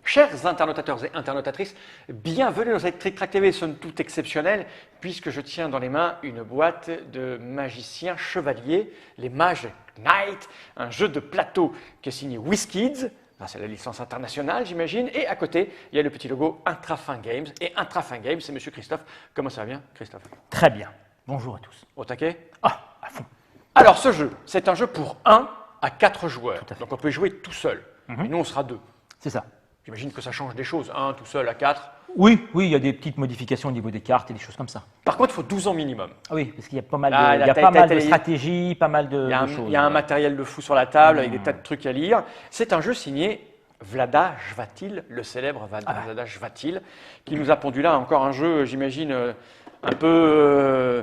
Chers internautateurs et internautatrices, bienvenue dans cette Trick Track TV, somme toute exceptionnelle, puisque je tiens dans les mains une boîte de magiciens chevaliers, les Mage Knight, un jeu de plateau qui est signé WizKids, c'est la licence internationale j'imagine, et à côté il y a le petit logo Intrafin Games, et Intrafin Games c'est Monsieur Christophe. Comment ça va bien Christophe? Très bien, bonjour à tous. Au taquet? Ah, à fond. Alors ce jeu, c'est un jeu pour 1 à 4 joueurs, donc on peut y jouer tout seul, et nous on sera 2. C'est ça. J'imagine que ça change des choses, 1 tout seul à 4. Oui, il y a des petites modifications au niveau des cartes et des choses comme ça. Par contre, il faut 12 ans minimum. Ah oui, parce qu'il y a pas mal de, stratégies, pas mal de choses. Il y a un matériel de fou sur la table avec des tas de trucs à lire. C'est un jeu signé Vlada Chvátil, le célèbre Vlada Chvátil, qui nous a pondu là encore un jeu, j'imagine, un peu...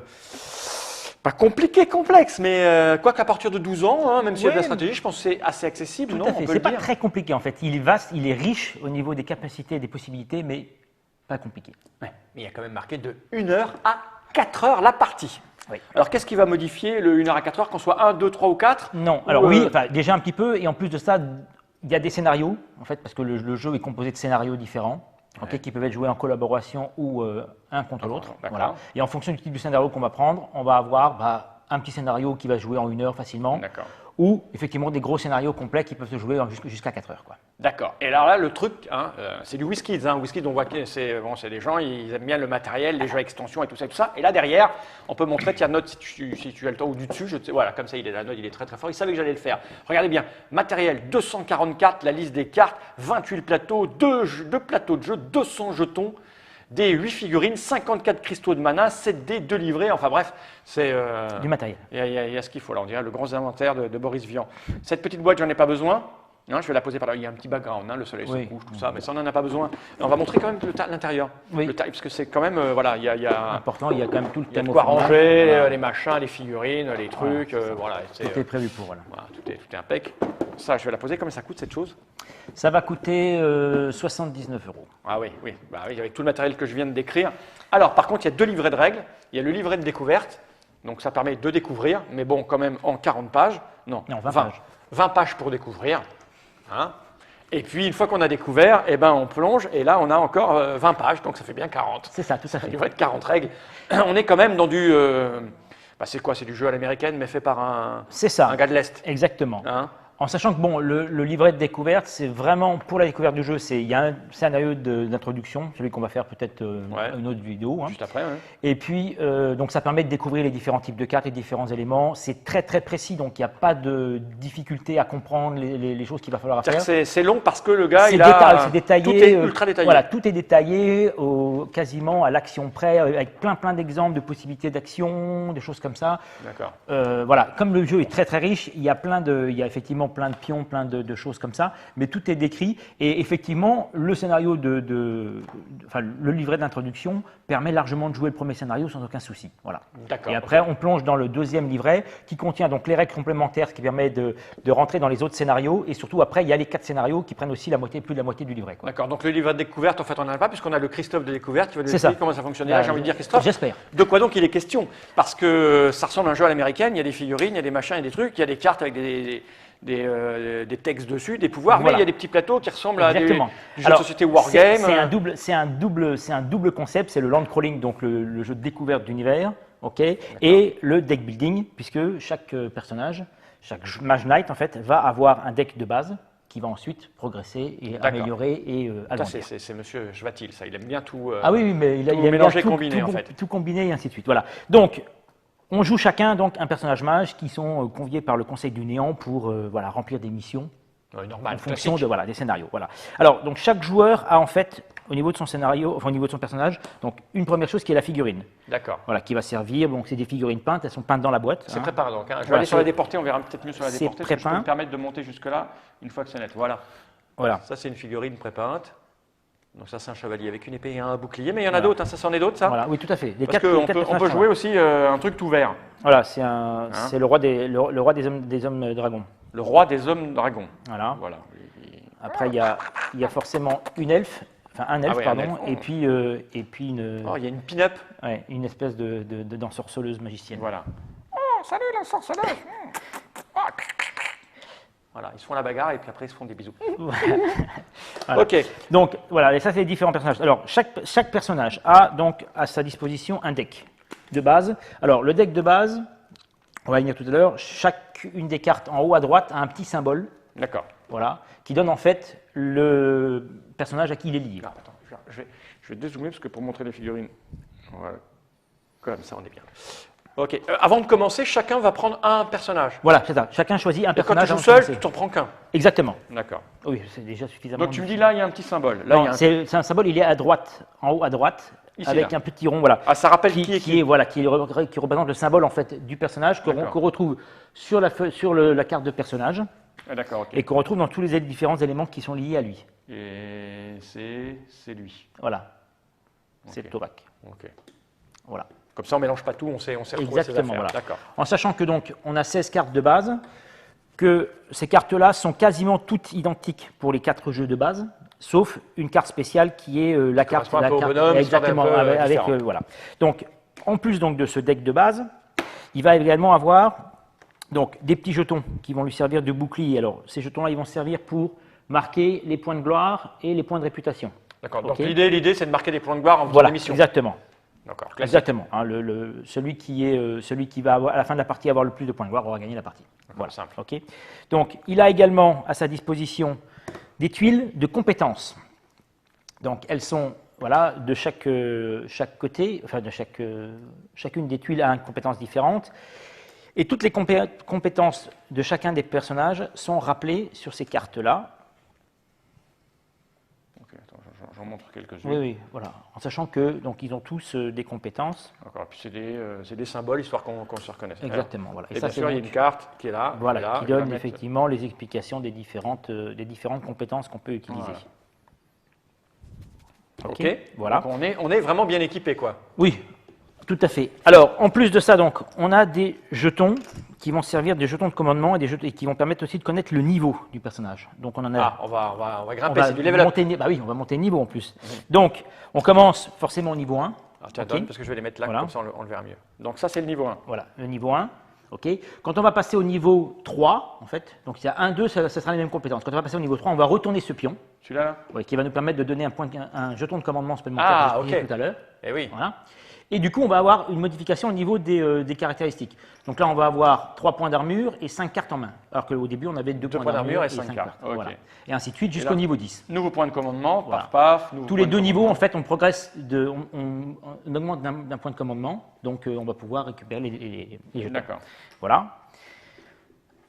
pas compliqué, complexe, mais quoi qu'à partir de 12 ans, même s'il y a de la stratégie, je pense que c'est assez accessible, non? Tout à fait, c'est pas très compliqué en fait. Il est vaste, il est riche au niveau des capacités et des possibilités, mais pas compliqué. Ouais, mais il y a quand même marqué de 1h à 4h la partie. Oui. Alors qu'est-ce qui va modifier le 1h à 4h, qu'on soit 1, 2, 3 ou 4? Non, alors oui, déjà un petit peu, et en plus de ça, il y a des scénarios, en fait, parce que le jeu est composé de scénarios différents. Okay, qui peuvent être joués en collaboration ou un contre l'autre. Voilà. Et en fonction du type de scénario qu'on va prendre, on va avoir un petit scénario qui va se jouer en 1 heure facilement, ou effectivement des gros scénarios complets qui peuvent se jouer jusqu'à 4 heures. D'accord. Et alors là, le truc, c'est du WizKids. WizKids, on voit que c'est des gens, ils aiment bien le matériel, les jeux à extension et tout ça et tout ça. Et là, derrière, on peut montrer qu'il y a note si tu as le temps ou du dessus. Voilà, comme ça, la note, il est très très fort. Il savait que j'allais le faire. Regardez bien, matériel 244, la liste des cartes, 28 plateaux, 2 plateaux de jeu, 200 jetons, des 8 figurines, 54 cristaux de mana, 7 dés, 2 livrets, enfin bref, c'est... du matériel. Il y a ce qu'il faut là, on dirait le gros inventaire de Boris Vian. Cette petite boîte, j'en ai pas besoin. Non, je vais la poser par là. Il y a un petit background, le soleil se couche, tout ça, mais ça, on n'en a pas besoin. Et on va montrer quand même l'intérieur. Oui. Parce que c'est quand même, voilà, il y a... Important, il y a quand même tout le thème. Il y a de quoi ranger, les machins, les figurines, les trucs, voilà. Tout est prévu pour, voilà. Tout est impec. Ça, je vais la poser. Combien ça coûte cette chose? Ça va coûter 79 €. Ah oui, avec tout le matériel que je viens de décrire. Alors, par contre, il y a 2 livrets de règles. Il y a le livret de découverte, donc ça permet de découvrir, mais bon, quand même en 40 pages. Non, 20 pages. 20 pages pour découvrir. Et puis, une fois qu'on a découvert, on plonge, et là, on a encore 20 pages, donc ça fait bien 40. C'est ça, tout à fait. Un livret de 40 règles. On est quand même dans du... c'est quoi? C'est du jeu à l'américaine, mais fait par un gars de l'Est. Exactement. En sachant que le livret de découverte, c'est vraiment pour la découverte du jeu. Il y a un scénario d'introduction, celui qu'on va faire peut-être une autre vidéo. Juste après, Et puis, donc ça permet de découvrir les différents types de cartes, les différents éléments. C'est très très précis, donc il n'y a pas de difficulté à comprendre les choses qu'il va falloir faire. C'est long parce que le gars, c'est détaillé. Tout est ultra détaillé. Voilà, tout est détaillé quasiment à l'action près, avec plein d'exemples de possibilités d'action, des choses comme ça. D'accord. Voilà, comme le jeu est très très riche, il y a effectivement plein de pions, plein de choses comme ça, mais tout est décrit et effectivement le scénario le livret d'introduction permet largement de jouer le premier scénario sans aucun souci. Voilà. Et après on plonge dans le deuxième livret qui contient donc les règles complémentaires, ce qui permet de rentrer dans les autres scénarios et surtout après il y a les 4 scénarios qui prennent aussi plus de la moitié du livret. D'accord, donc le livret de découverte en fait on n'en a pas puisqu'on a le Christophe de découverte qui va nous expliquer comment ça fonctionne. J'ai envie de dire Christophe, j'espère. De quoi donc il est question? Parce que ça ressemble à un jeu à l'américaine, il y a des figurines, il y a des machins, il y a des trucs, il y a des cartes avec des textes dessus, des pouvoirs, mais il y a des petits plateaux qui ressemblent à du jeu de société Wargame. C'est un double concept, c'est le land crawling, donc le jeu de découverte d'univers, et le deck building, puisque chaque personnage, chaque Mage Knight en fait, va avoir un deck de base qui va ensuite progresser et améliorer et agrandir. C'est Monsieur Chvátil, ça, il aime bien tout. Mais il aime mélanger, bien combiner en fait. Tout combiner et ainsi de suite. Voilà. Donc on joue chacun donc un personnage mage qui sont conviés par le Conseil du Néant pour remplir des missions normal, en fonction des scénarios. Voilà. Alors donc chaque joueur a en fait au niveau de son scénario, au niveau de son personnage, donc une première chose qui est la figurine. D'accord. Voilà, qui va servir. Donc c'est des figurines peintes, elles sont peintes dans la boîte. C'est prépeint donc. Je vais aller sur la déportée, on verra peut-être mieux sur la déportée. C'est je peux me permettre de monter jusque là une fois que c'est net. Voilà. Ça c'est une figurine prépeinte. Donc ça c'est un chevalier avec une épée et un bouclier, mais il y en a d'autres, ça c'en est d'autres ça? Voilà, oui tout à fait. Parce qu'on peut jouer aussi un truc tout vert. Voilà, c'est le roi des hommes dragons. Le roi des hommes dragons. Voilà. Après il y a forcément une elfe, un elfe pardon, et puis une. Oh, il y a une pin-up. Ouais, une espèce d'ensorceleuse magicienne. Voilà. Oh, salut l'ensorceleuse. Voilà, ils se font la bagarre et puis après ils se font des bisous. Voilà. Ok. Donc voilà, et ça c'est les différents personnages. Alors chaque personnage a donc à sa disposition un deck de base. Alors le deck de base, on va y venir tout à l'heure, chacune des cartes en haut à droite a un petit symbole, D'accord. voilà, qui donne en fait le personnage à qui il est lié. Ah, attends, je vais dézoomer parce que pour montrer les figurines, voilà. Comme ça on est bien. Ok. Avant de commencer, chacun va prendre un personnage. Voilà, c'est ça. Chacun choisit un Et quand personnage. tu joues avant de seul, commencer. tu t'en prends qu'un. Exactement. D'accord. Oui, c'est déjà suffisamment. Donc tu me dis là, il y a un petit symbole. Là, il y Non, a un- c'est un symbole, il est à droite, en haut à droite, Ici, avec là. un petit rond, voilà. Ah, ça rappelle qui est qui. Voilà, qui représente le symbole en fait du personnage D'accord. qu'on retrouve sur la carte de personnage Ah, d'accord, ok. et qu'on retrouve dans tous les différents éléments qui sont liés à lui. Et c'est lui. Voilà, c'est Ok. Torak. Ok. Voilà. Comme ça, on mélange pas tout, on sait retrouver ses Exactement, affaires. voilà. D'accord. En sachant que donc on a 16 cartes de base, que ces cartes-là sont quasiment toutes identiques pour les 4 jeux de base, sauf une carte spéciale qui est la carte. correspond un peu au bonhomme, exactement, histoire d'un peu avec différent. voilà. Donc, en plus donc de ce deck de base, il va également avoir donc des petits jetons qui vont lui servir de bouclier. Alors, ces jetons-là, ils vont servir pour marquer les points de gloire et les points de réputation. D'accord. Donc Ok. l'idée, c'est de marquer des points de gloire en faisant Voilà, des missions. exactement. D'accord. Classique. Exactement. Hein, celui qui va avoir, à la fin de la partie avoir le plus de points de gloire aura gagné la partie. Voilà. Simple. Ok. Donc, il a également à sa disposition des tuiles de compétences. Donc, elles sont voilà, de chaque côté, enfin de chacune des tuiles a une compétence différente. Et toutes les compétences de chacun des personnages sont rappelées sur ces cartes-là. Ok, attends, j'en montre quelques-unes. Oui, oui, voilà. En sachant que donc ils ont tous des compétences. D'accord. Et puis c'est des symboles histoire qu'on se reconnaisse. Exactement. Voilà. Et ça, bien c'est sûr, il y a donc- une carte qui est là. Voilà, là, qui on va donne mettre- effectivement les explications des différentes compétences qu'on peut utiliser. Voilà. Ok, Ok. voilà. Donc on est vraiment bien équipé, quoi. Oui, tout à fait. Alors, en plus de ça, donc, on a des jetons qui vont servir des jetons de commandement et qui vont permettre aussi de connaître le niveau du personnage. Donc, on en a. Ah, on va on grimper, va c'est du level up. monter, bah oui, on va monter de niveau en plus. Donc, on commence forcément au niveau 1. Alors tiens, Ok. donne, parce que je vais les mettre là, Voilà. comme ça on le verra mieux. Donc ça, c'est le niveau 1. Voilà, le niveau 1. Ok. Quand on va passer au niveau 3, en fait, donc il y a 1, 2, ça sera les mêmes compétences. Quand on va passer au niveau 3, on va retourner ce pion, Celui-là, là ouais, qui va nous permettre de donner un jeton de commandement supplémentaire Ah, que j'expliquais ok. tout à l'heure. Eh oui. Voilà. Et du coup, on va avoir une modification au niveau des caractéristiques. Donc là, on va avoir 3 points d'armure et 5 cartes en main. Alors qu'au début, on avait 2 Deux points d'armure et 5 cartes. Ok. Voilà. Et ainsi de suite jusqu'au là- niveau 10. Nouveau point de commandement, Voilà. paf, nouveau Tous les point de 2 niveaux, commandement. en fait, on progresse, on augmente d'un point de commandement. Donc, on va pouvoir récupérer les jetons. D'accord. Voilà.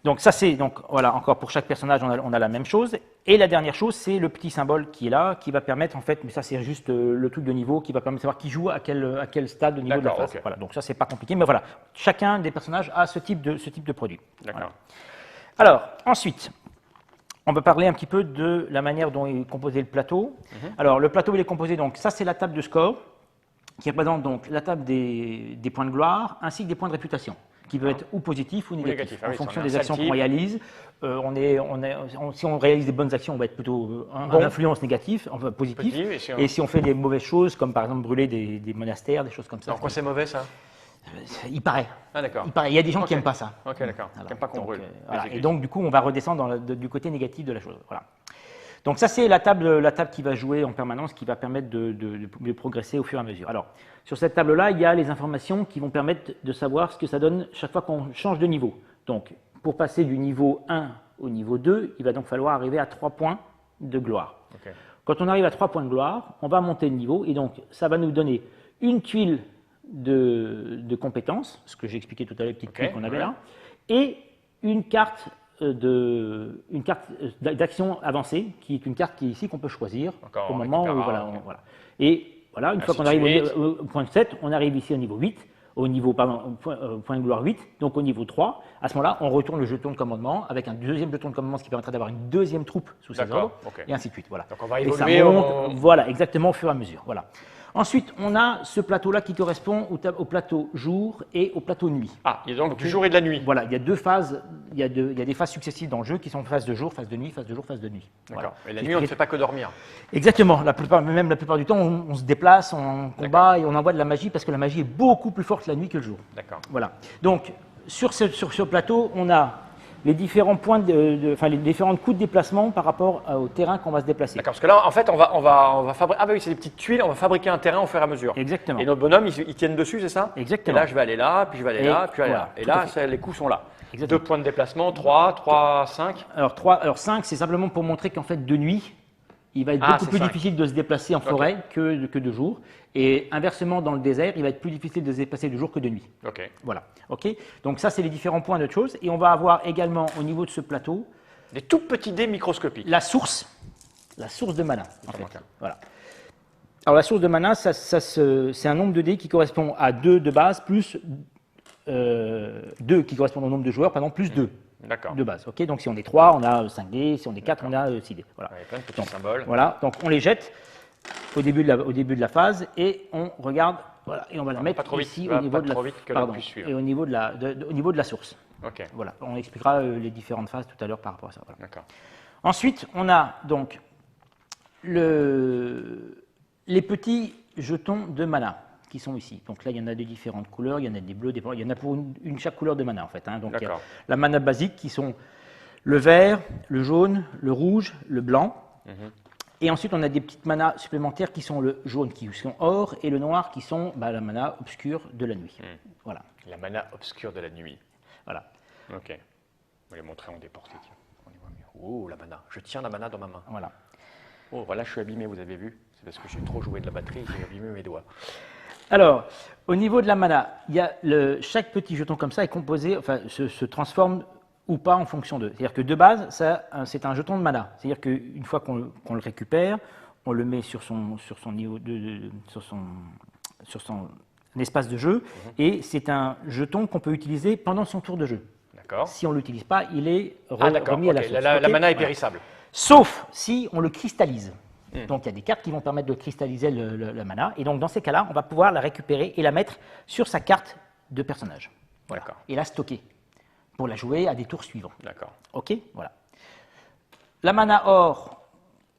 Donc ça c'est donc voilà encore pour chaque personnage on a la même chose et la dernière chose c'est le petit symbole qui est là qui va permettre en fait mais ça c'est juste le truc de niveau qui va permettre de savoir qui joue à quel stade de niveau de la D'accord, phase. ok. Voilà donc ça c'est pas compliqué mais voilà chacun des personnages a ce type de produit. D'accord. Alors ensuite on va parler un petit peu de la manière dont est composé le plateau. Alors le plateau il est composé donc ça c'est la table de score qui représente donc la table des points de gloire ainsi que des points de réputation qui peuvent être ou positifs ou négatifs négatifs. Ah en oui, fonction si on est des un actions sale qu'on type. réalise. Si on réalise des bonnes actions, on va être plutôt en Bon. influence négative, enfin positif. Positif, et Et si on fait des mauvaises choses, comme par exemple brûler des monastères, des choses comme ça, Alors quoi, c'est mauvais, ça il paraît. Ah, d'accord. Il y a des gens Ok. qui n'aiment pas ça. Ok, d'accord. Voilà. J'aime pas qu'on Donc, brûle. voilà. Les Et églises. donc, du coup, on va redescendre du côté négatif de la chose. Voilà. Donc, ça, c'est la table qui va jouer en permanence, qui va permettre de progresser au fur et à mesure. Alors, sur cette table-là, il y a les informations qui vont permettre de savoir ce que ça donne chaque fois qu'on change de niveau. Donc, pour passer du niveau 1 au niveau 2, il va donc falloir arriver à 3 points de gloire. Ok. Quand on arrive à 3 points de gloire, on va monter de niveau et donc ça va nous donner une tuile de compétences, ce que j'ai expliqué tout à l'heure, les petites Ok, tuiles qu'on avait ouais. là, et une carte d'action avancée, qui est une carte qui est ici qu'on peut choisir Encore, au on moment où récupérera, voilà, ok. voilà. Et voilà, une fois Ainsi qu'on de arrive suite. au point 7, on arrive ici au niveau 8, au point de gloire 8, donc au niveau 3. À ce moment-là, on retourne le jeton de commandement avec un deuxième jeton de commandement, ce qui permettra d'avoir une deuxième troupe sous ses D'accord, ordres, ok. et ainsi de suite. Voilà. Donc on va Et ça évoluer monte, voilà, exactement au fur et à mesure. Voilà. Ensuite, on a ce plateau-là qui correspond au plateau jour et au plateau nuit. Ah, il y a donc du jour et de la nuit. Voilà, il y a deux phases, il y a des phases successives dans le jeu qui sont phase de jour, phase de nuit, phase de jour, phase de nuit. D'accord. Voilà. Et la nuit, on ne fait pas que dormir. Exactement, même la plupart du temps, on se déplace, on combat et on envoie de la magie parce que la magie est beaucoup plus forte la nuit que le jour. D'accord. Voilà. Donc, sur ce plateau, on a les différents points enfin les différents coups de déplacement par rapport au terrain qu'on va se déplacer. D'accord, parce que là, en fait, on va fabriquer. Ah, bah oui, c'est des petites tuiles, on va fabriquer un terrain au fur et à mesure. Exactement. Et nos bonhommes, ils tiennent dessus, c'est ça? Exactement. Et là, je vais aller là, puis je vais aller là, puis je vais aller là. voilà, Et tout à là, fait. les coups sont là. Exactement. 2 points de déplacement, 3, 5. Alors 5, c'est simplement pour montrer qu'en fait de nuit, il va être beaucoup c'est plus 5. difficile de se déplacer en forêt que de jour. Et inversement, dans le désert, il va être plus difficile de se déplacer de jour que de nuit. Ok. Voilà. Ok. Donc ça, c'est les différents points de choses. Et on va avoir également au niveau de ce plateau Des tout petits dés microscopiques. la source de mana. En fait. manque un. Voilà. Alors la source de mana, c'est un nombre de dés qui correspond à 2 de base plus 2 qui correspondent au nombre de joueurs, par exemple, plus 2 D'accord. de base. Ok. Donc si on est 3, on a 5 dés. Si on est 4, on a 6 dés. Voilà. Il y a plein de petits symboles. Voilà, donc on les jette au début de la phase et on regarde, voilà, et on va la mettre pas trop vite, ici va au niveau pas de la, trop vite que l'on pardon, puisse suivre. et au niveau de la source. Ok, Voilà, on expliquera les différentes phases tout à l'heure par rapport à ça. Voilà. d'accord. Ensuite, on a donc les petits jetons de mana qui sont ici. Donc là, il y en a de différentes couleurs, il y en a des bleus, il y en a pour chaque couleur de mana en fait. Hein. Donc il y a D'accord. la mana basique qui sont le vert, le jaune, le rouge, le blanc. Et ensuite, on a des petites manas supplémentaires qui sont le jaune, qui sont or, et le noir, qui sont la mana obscure de la nuit. Voilà. La mana obscure de la nuit. Voilà. Ok. On va les montrer en déporté. Tiens. On y voit mieux. Oh, la mana. Je tiens la mana dans ma main. Voilà. Oh, voilà, je suis abîmé, vous avez vu? C'est parce que j'ai trop joué de la batterie, j'ai abîmé mes doigts. Alors, au niveau de la mana, il y a chaque petit jeton comme ça est composé, enfin, se transforme ou pas en fonction d'eux. C'est-à-dire que de base, c'est un jeton de mana. C'est-à-dire qu'une fois qu'on le récupère, on le met sur son niveau sur son espace de jeu, et c'est un jeton qu'on peut utiliser pendant son tour de jeu. D'accord. Si on ne l'utilise pas, il est D'accord. remis à la Ok, source. la Ok. mana est Voilà. périssable. Sauf si on le cristallise. Donc il y a des cartes qui vont permettre de cristalliser la mana, et donc dans ces cas-là, on va pouvoir la récupérer et la mettre sur sa carte de personnage. Voilà. D'accord. Et la stocker pour la jouer à des tours suivants. D'accord. Ok, voilà. La mana or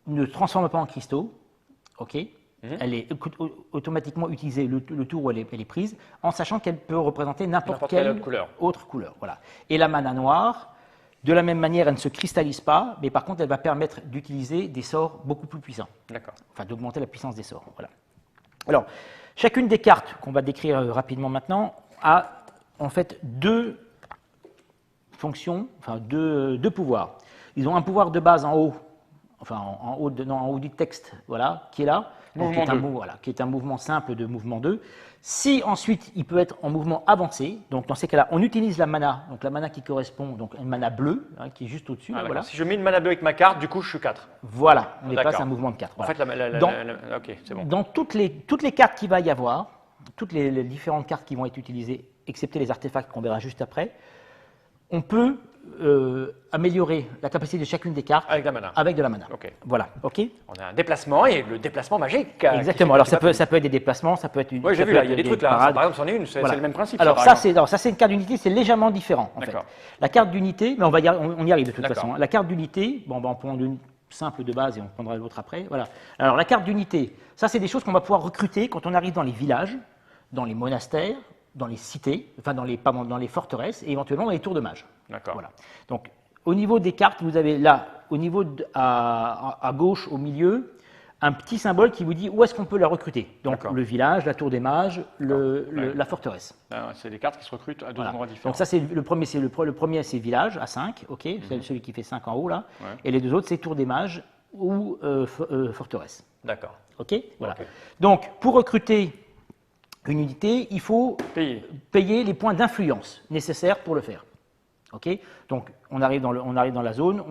ne transforme pas en cristaux. Ok. Elle est automatiquement utilisée le tour où elle est prise, en sachant qu'elle peut représenter n'importe quelle autre couleur. Voilà. Et la mana noire, de la même manière, elle ne se cristallise pas, mais par contre, elle va permettre d'utiliser des sorts beaucoup plus puissants. D'accord. Enfin, d'augmenter la puissance des sorts. Voilà. Alors, chacune des cartes qu'on va décrire rapidement maintenant a en fait 2 fonctions, enfin deux pouvoirs. Ils ont un pouvoir de base en haut, enfin en haut du texte, voilà, qui est là, donc, qui est un mouvement simple de mouvement 2. Si ensuite il peut être en mouvement avancé, donc dans ces cas-là, on utilise la mana, donc la mana qui correspond, donc une mana bleue, hein, qui est juste au-dessus. Ah, voilà. Si je mets une mana bleue avec ma carte, du coup je suis 4. Voilà, on dépasse un mouvement de 4. En Voilà. fait, ok, c'est bon. Dans toutes les cartes qu'il va y avoir, toutes les différentes cartes qui vont être utilisées, excepté les artefacts qu'on verra juste après, on peut améliorer la capacité de chacune des cartes Avec la mana. avec de la mana. Ok. Voilà, ok. On a un déplacement et le déplacement magique. Exactement. Alors ça peut être des déplacements, ça peut être une. Oui, j'ai ça vu peut là, être il y a des trucs là. parades. Par exemple, c'en est une, c'est Voilà. le même principe. Alors par ça, exemple. c'est une carte d'unité, c'est légèrement différent en fait. D'accord. La carte d'unité, mais on y arrive de toute D'accord. façon. La carte d'unité, bon, on prend une simple de base et on prendra l'autre après. Voilà. Alors la carte d'unité, ça c'est des choses qu'on va pouvoir recruter quand on arrive dans les villages, dans les monastères, dans les cités, enfin dans les forteresses et éventuellement dans les tours de mages. D'accord. Voilà. Donc au niveau des cartes, vous avez là, au niveau à gauche, au milieu, un petit symbole qui vous dit où est-ce qu'on peut la recruter. Donc le village, la tour des mages, la forteresse. Ah, c'est des cartes qui se recrutent à 2 Voilà. endroits différents. Donc ça c'est le premier, c'est village à 5, ok, c'est celui qui fait 5 en haut là. Ouais. Et les deux autres c'est tour des mages ou forteresse. D'accord. Ok, voilà. Ok. Donc pour recruter une unité, il faut payer les points d'influence nécessaires pour le faire. Ok, donc on arrive dans la zone,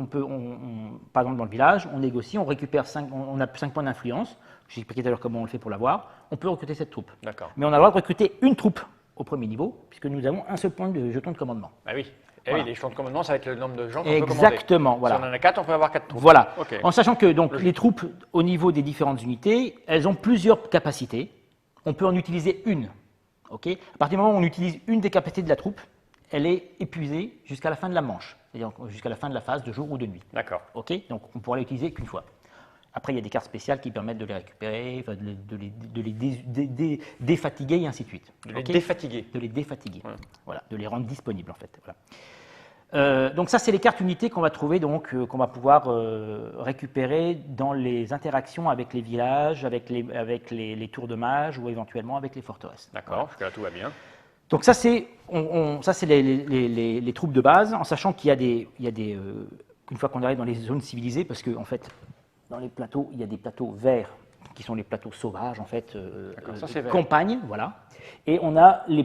par exemple dans le village, on négocie, on récupère on a 5 points d'influence. J'ai expliqué tout à l'heure comment on le fait pour l'avoir. On peut recruter cette troupe. D'accord. Mais on a le droit de recruter une troupe au premier niveau, puisque nous avons un seul point de jeton de commandement. Ah oui. Et Voilà. oui, les jetons de commandement, ça va être le nombre de gens qu'on peut commander. Exactement, voilà. Si on en a 4, on peut avoir 4 troupes. Voilà. Ok. En sachant que donc, les troupes, au niveau des différentes unités, elles ont plusieurs capacités. On peut en utiliser une. Ok. À partir du moment où on utilise une des capacités de la troupe, elle est épuisée jusqu'à la fin de la manche, c'est-à-dire jusqu'à la fin de la phase de jour ou de nuit. D'accord. Ok. Donc on pourra l'utiliser qu'une fois. Après, il y a des cartes spéciales qui permettent de les récupérer, enfin, de les défatiguer et ainsi de suite. De les Ok. défatiguer. De les défatiguer. Ouais. Voilà, de les rendre disponibles en fait. Voilà. Donc ça, c'est les cartes unités qu'on va trouver, qu'on va pouvoir récupérer dans les interactions avec les villages, avec les tours de mages ou éventuellement avec les forteresses. D'accord, jusque-là tout va bien. Donc ça, c'est les troupes de base, en sachant qu'il y a des une fois qu'on arrive dans les zones civilisées, parce qu'en fait, dans les plateaux, il y a des plateaux verts qui sont les plateaux sauvages, en fait, campagne, voilà. Et on a les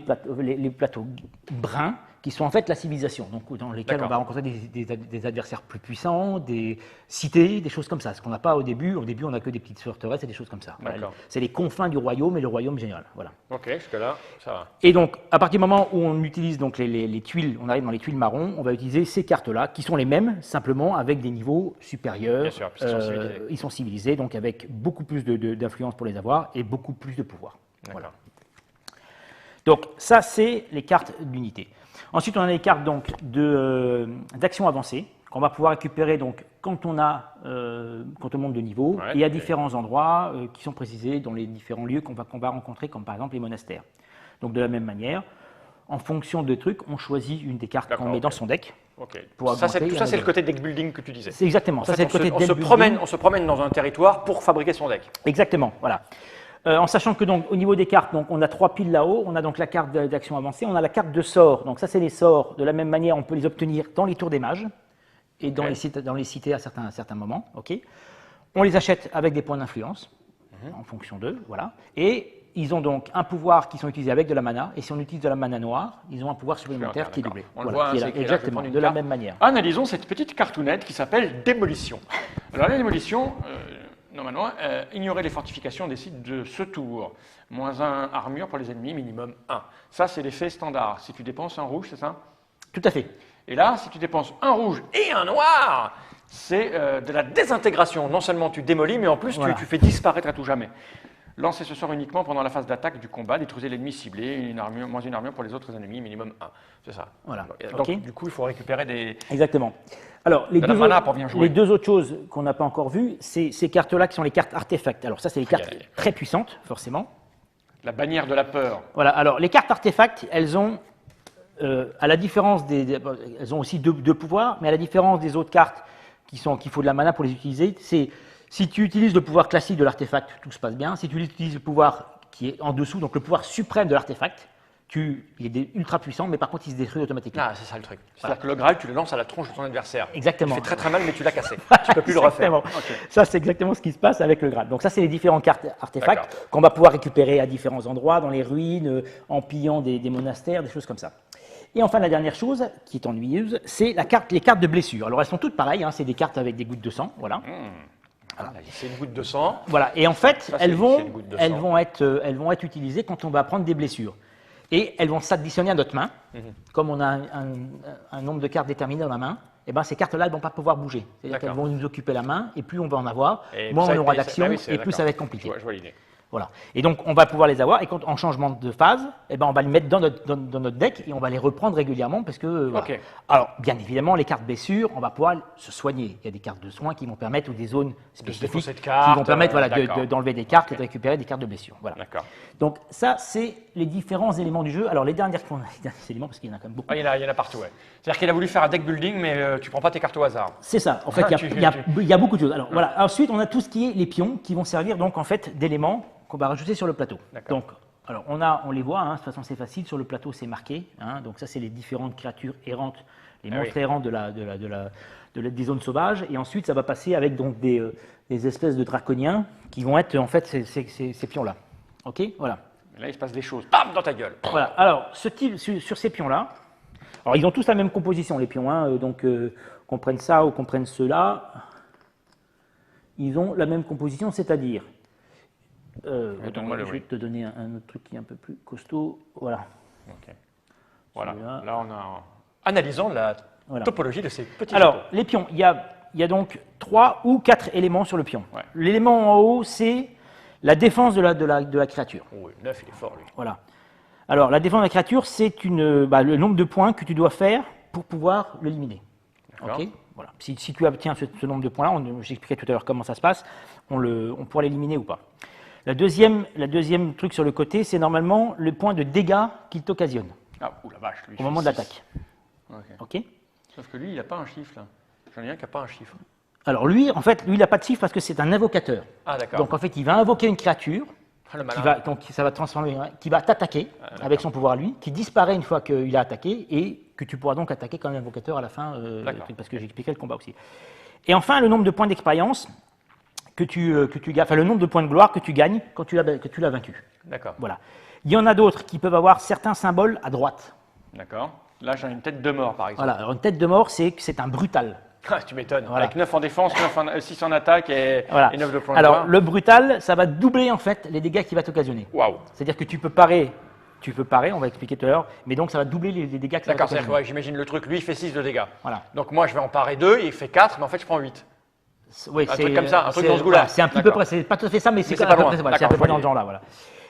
plateaux bruns, qui sont en fait la civilisation, donc dans lesquels on va rencontrer des adversaires plus puissants, des cités, des choses comme ça. Ce qu'on n'a pas au début. Au début, on n'a que des petites forteresses et des choses comme ça. Voilà. C'est les confins du royaume et le royaume général. Voilà. Ok, jusque-là, ça va. Et donc, à partir du moment où on utilise donc les tuiles, on arrive dans les tuiles marron, on va utiliser ces cartes-là, qui sont les mêmes, simplement avec des niveaux supérieurs. Bien sûr, puisqu'ils sont civilisés. Ils sont civilisés, donc avec beaucoup plus d'influence pour les avoir et beaucoup plus de pouvoir. Voilà. Donc, ça, c'est les cartes d'unité. Ensuite, on a les cartes d'action avancée qu'on va pouvoir récupérer donc, quand on monte de niveau et à différents endroits qui sont précisés dans les différents lieux qu'on va rencontrer, comme par exemple les monastères. Donc, de la même manière, en fonction de trucs, on choisit une des cartes qu'on met dans son deck. Tout ça, c'est le côté deck building que tu disais. C'est exactement. Ça, c'est le côté deck building. On se promène dans un territoire pour fabriquer son deck. Exactement, voilà. En sachant que donc, au niveau des cartes, donc, on a 3 piles là-haut, on a donc la carte d'action avancée, on a la carte de sort. Donc ça, c'est les sorts. De la même manière, on peut les obtenir dans les tours des mages et dans les cités à certains moments. On les achète avec des points d'influence en fonction d'eux, voilà. Et ils ont donc un pouvoir qui sont utilisés avec de la mana. Et si on utilise de la mana noire, ils ont un pouvoir supplémentaire qui est doublé. On le voit, exactement, de la même manière. Analysons cette petite cartoonette qui s'appelle Démolition. Alors la démolition. Normalement, ignorer les fortifications décide de ce tour. -1 armure pour les ennemis, minimum 1. Ça, c'est l'effet standard. Si tu dépenses un rouge, c'est ça? Tout à fait. Et là, si tu dépenses un rouge et un noir, c'est de la désintégration. Non seulement tu démolis, mais en plus, tu fais disparaître à tout jamais. Lancez ce sort uniquement pendant la phase d'attaque du combat. Détruisez l'ennemi ciblé, -1 armure pour les autres ennemis, minimum 1. C'est ça. Voilà. Donc, du coup, il faut récupérer des... Exactement. Alors, les deux autres choses qu'on n'a pas encore vues, c'est ces cartes-là qui sont les cartes artefacts. Alors ça, c'est les cartes très puissantes, forcément. La bannière de la peur. Voilà. Alors, les cartes artefacts, elles ont, à la différence elles ont aussi deux pouvoirs, mais à la différence des autres cartes qu'il faut de la mana pour les utiliser, c'est si tu utilises le pouvoir classique de l'artefact, tout se passe bien. Si tu utilises le pouvoir qui est en dessous, donc le pouvoir suprême de l'artefact, il est ultra puissant, mais par contre, il se détruit automatiquement. Ah, c'est ça le truc. C'est-à-dire que le Graal, tu le lances à la tronche de ton adversaire. Exactement. Il fait très très mal, mais tu l'as cassé. Tu ne peux plus le refaire. Okay. Ça, c'est exactement ce qui se passe avec le Graal. Donc ça, c'est les différentes cartes artefacts qu'on va pouvoir récupérer à différents endroits, dans les ruines, en pillant des monastères, des choses comme ça. Et enfin, la dernière chose, qui est ennuyeuse, c'est les cartes de blessure. Alors, elles sont toutes pareilles, c'est des cartes avec des gouttes de sang, voilà. Voilà. C'est une goutte de sang. Voilà. Et en fait, elles vont être utilisées quand on va prendre des blessures. Et elles vont s'additionner à notre main. Comme on a un nombre de cartes déterminé dans la main, et ben ces cartes-là, elles ne vont pas pouvoir bouger. C'est-à-dire qu'elles vont nous occuper la main, et plus on va en avoir, moins on aura d'action, et plus ça va être compliqué. Je vois l'idée. Voilà. Et donc, on va pouvoir les avoir, et quand, en changement de phase, eh ben, on va les mettre dans notre deck, et on va les reprendre régulièrement, parce que... Voilà. Alors, bien évidemment, les cartes blessures, on va pouvoir se soigner. Il y a des cartes de soins qui vont permettre, ou des zones spécifiques, qui vont permettre d'enlever des cartes et de récupérer des cartes de blessure. Voilà. Donc, ça, c'est les différents éléments du jeu. Alors, les derniers éléments, parce qu'il y en a quand même beaucoup. Il y en a partout, C'est-à-dire qu'il a voulu faire un deck building, mais tu ne prends pas tes cartes au hasard. C'est ça. En fait, il y a beaucoup de choses. Alors, voilà. Ensuite, on a tout ce qui est les pions, qui vont servir, donc, en fait, d'éléments qu'on va rajouter sur le plateau. Donc, alors on les voit, de toute façon c'est facile, sur le plateau c'est marqué, donc ça c'est les différentes créatures errantes, les monstres errants des zones sauvages, et ensuite ça va passer avec donc des espèces de draconiens qui vont être en fait ces pions-là. Ok, voilà. Là il se passe des choses, bam, dans ta gueule. Voilà, alors sur ces pions-là, alors ils ont tous la même composition les pions, donc qu'on prenne ça ou qu'on prenne ceux-là, ils ont la même composition, c'est-à-dire... je vais te donner un autre truc qui est un peu plus costaud. Voilà. Voilà. Là, on a. Analysons la topologie de ces petits. Alors, les pions, il y a donc 3 ou 4 éléments sur le pion. L'élément en haut, c'est la défense de la créature. Oui, 9, il est fort, lui. Voilà. Alors, la défense de la créature, c'est le nombre de points que tu dois faire pour pouvoir l'éliminer. Ok. Voilà. Si tu obtiens ce nombre de points-là, j'expliquais tout à l'heure comment ça se passe, on pourra l'éliminer ou pas. La deuxième truc sur le côté, c'est normalement le point de dégâts qu'il t'occasionne. Ah, ouh la vache, lui. Au moment de l'attaque. Ok. Sauf que lui, il n'a pas un chiffre, là. J'en ai un qui n'a pas un chiffre. Alors lui, en fait, lui, il n'a pas de chiffre parce que c'est un invocateur. Ah, d'accord. Donc en fait, il va invoquer une créature Ah, le malin. donc ça va transformer, qui va t'attaquer avec son pouvoir à lui, qui disparaît une fois qu'il a attaqué et que tu pourras donc attaquer comme invocateur à la fin, parce que j'expliquais le combat aussi. Et enfin, le nombre de points d'expérience que tu gagnes, enfin le nombre de points de gloire que tu gagnes quand tu l'as vaincu. D'accord. Voilà. Il y en a d'autres qui peuvent avoir certains symboles à droite. D'accord. Là, j'ai une tête de mort, par exemple. Voilà. Alors une tête de mort, c'est un brutal. Ah, tu m'étonnes. Voilà. Avec 9 en défense, 6 en attaque et 9 de points de Alors gloire. le brutal, ça va doubler en fait les dégâts qu'il va t'occasionner. Waouh. C'est-à-dire que tu peux parer, on va expliquer tout à l'heure, mais donc ça va doubler les dégâts que ça va D'accord, c'est-à-dire que t'occasionner. j'imagine le truc, lui, il fait 6 de dégâts. Voilà. Donc moi, je vais en parer 2, il fait 4, mais en fait, je prends 8. Oui, Un truc comme ça, un truc dans ce goût-là. voilà, c'est un petit peu D'accord. près, c'est pas tout à fait ça, mais c'est c'est à pas peu loin. près, voilà, c'est à D'accord, peu près dans je ce vois genre-là. Voilà.